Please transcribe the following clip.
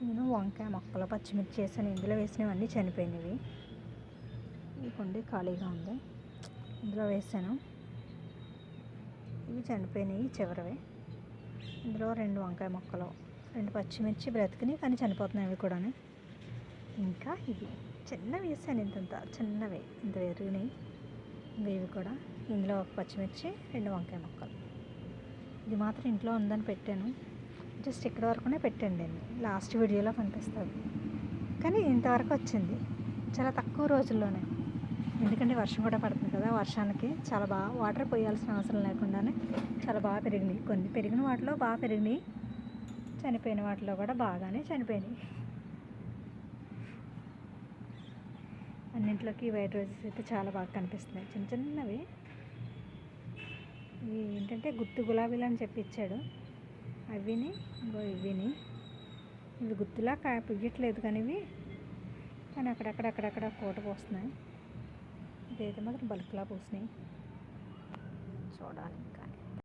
నేను వంకాయ మొక్కలు పచ్చిమిర్చి వేసాను, ఇందులో వేసినవన్నీ చనిపోయినవి. ఈ కుండీ ఖాళీగా ఉంది, ఇందులో వేసాను. ఇవి చనిపోయినాయి చివరివి. ఇందులో 2 వంకాయ మొక్కలు, 2 పచ్చిమిర్చి బ్రతికినాయి కానీ చనిపోతున్నాయి అవి కూడా. ఇంకా ఇవి చిన్నవి వేసాను, ఇంత చిన్నవి ఇంత పెరిగినాయి. ఇంకా ఇవి కూడా. ఇందులో 1 పచ్చిమిర్చి, 2 వంకాయ మొక్కలు. ఇది మాత్రం ఇంట్లో ఉందని పెట్టాను, జస్ట్ ఇక్కడ వరకునే పెట్టండి. నేను లాస్ట్ వీడియోలో కనిపిస్తుంది, కానీ ఇంతవరకు వచ్చింది చాలా తక్కువ రోజుల్లోనే. ఎందుకంటే వర్షం కూడా పడుతుంది కదా, వర్షానికి చాలా బాగా వాటర్ పోయాల్సిన అవసరం లేకుండానే చాలా బాగా పెరిగినాయి. కొన్ని పెరిగిన వాటిలో బాగా పెరిగినాయి, చనిపోయిన వాటిలో కూడా బాగానే చనిపోయినాయి. అన్నింటిలోకి వైట్ రోజెస్ అయితే చాలా బాగా కనిపిస్తున్నాయి, చిన్న చిన్నవి. ఇవి ఏంటంటే గుత్తు గులాబీలు అని చెప్పి ఇచ్చాడు, అవిని ఇంకో ఇవిని. ఇవి గుత్తులా పుయ్యట్లేదు కానీ ఇవి, కానీ అక్కడక్కడ కోట పోస్తున్నాయి. ఇదైతే మాత్రం బల్క్లా పూసినాయి. చూడాలి కానీ